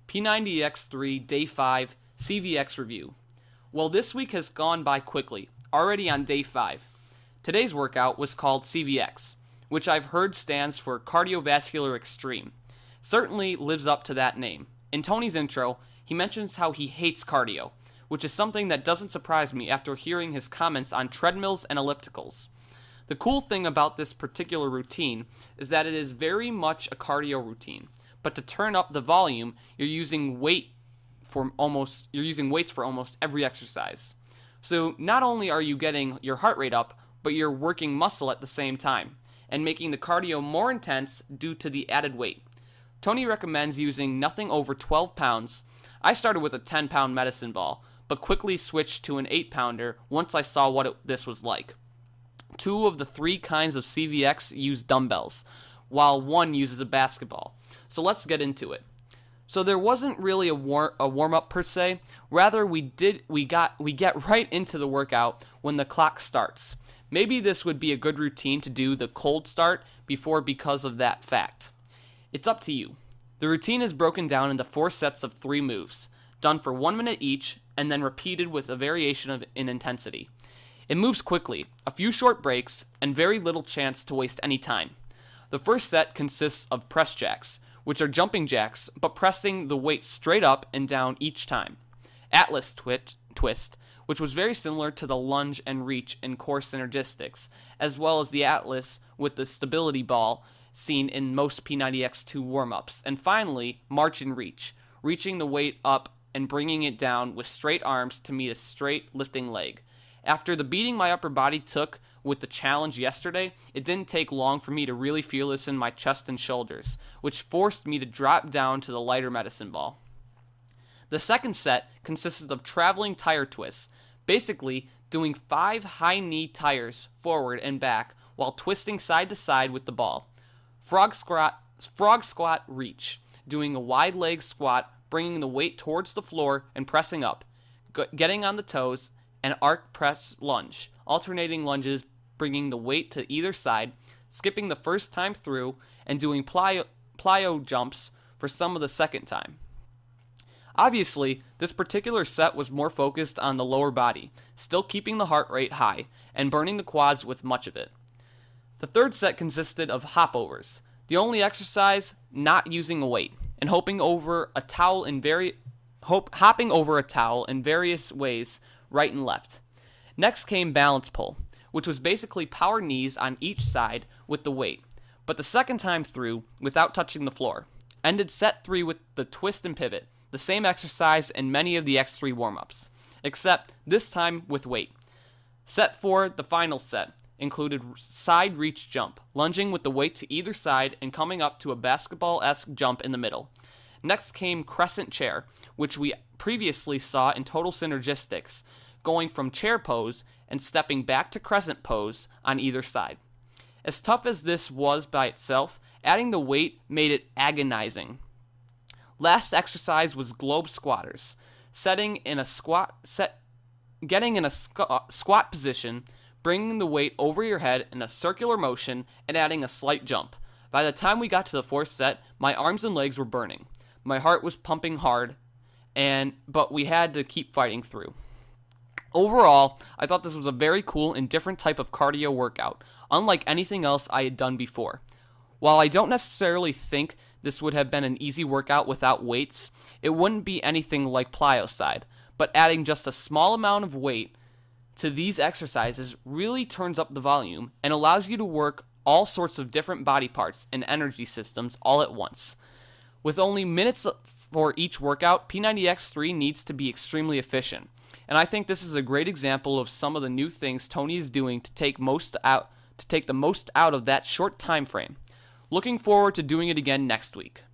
P90X3 Day 5 CVX Review. Well, this week has gone by quickly, already on Day 5. Today's workout was called CVX, which I've heard stands for Cardiovascular Extreme. Certainly lives up to that name. In Tony's intro, he mentions how he hates cardio, which is something that doesn't surprise me after hearing his comments on treadmills and ellipticals. The cool thing about this particular routine is that it is very much a cardio routine, but to turn up the volume, you're using weights for almost every exercise. So not only are you getting your heart rate up, but you're working muscle at the same time, and making the cardio more intense due to the added weight. Tony recommends using nothing over 12 pounds. I started with a 10-pound medicine ball, but quickly switched to an 8-pounder once I saw what this was like. 2 of the 3 kinds of CVX use dumbbells, while 1 uses a basketball. So let's get into it. So there wasn't really a warm-up per se. Rather, we get right into the workout when the clock starts. Maybe this would be a good routine to do the cold start before because of that fact. It's up to you. The routine is broken down into 4 sets of 3 moves, done for 1 minute each, and then repeated with a variation in intensity. It moves quickly, a few short breaks, and very little chance to waste any time. The first set consists of press jacks, which are jumping jacks, but pressing the weight straight up and down each time. Atlas twist, which was very similar to the lunge and reach in core synergistics, as well as the Atlas with the stability ball seen in most P90X2 warm-ups. And finally, march and reach, reaching the weight up and bringing it down with straight arms to meet a straight lifting leg. After the beating my upper body took with the challenge yesterday, it didn't take long for me to really feel this in my chest and shoulders, which forced me to drop down to the lighter medicine ball. The second set consisted of traveling tire twists, basically doing 5 high knee tires forward and back while twisting side to side with the ball. Frog squat reach, doing a wide leg squat, bringing the weight towards the floor and pressing up, getting on the toes, and arc press lunge, alternating lunges, bringing the weight to either side, skipping the first time through, and doing plyo jumps for some of the second time. Obviously, this particular set was more focused on the lower body, still keeping the heart rate high, and burning the quads with much of it. The third set consisted of hopovers, the only exercise not using a weight, and hopping over a towel in various ways, right and left. Next came balance pull, which was basically power knees on each side with the weight, but the second time through without touching the floor. Ended set 3 with the twist and pivot, the same exercise in many of the X3 warm-ups, except this time with weight. Set 4, the final set, included side reach jump, lunging with the weight to either side and coming up to a basketball-esque jump in the middle. Next came crescent chair, which we previously saw in total synergistics, going from chair pose and stepping back to crescent pose on either side. As tough as this was by itself, adding the weight made it agonizing. Last exercise was globe squatters, getting in a squat position, bringing the weight over your head in a circular motion, and adding a slight jump. By the time we got to the 4th set, my arms and legs were burning. My heart was pumping hard, but we had to keep fighting through. Overall, I thought this was a very cool and different type of cardio workout, unlike anything else I had done before. While I don't necessarily think this would have been an easy workout without weights, it wouldn't be anything like plyo side, but adding just a small amount of weight to these exercises really turns up the volume and allows you to work all sorts of different body parts and energy systems all at once. With only minutes for each workout, P90X3 needs to be extremely efficient, and I think this is a great example of some of the new things Tony is doing to take the most out of that short time frame. Looking forward to doing it again next week.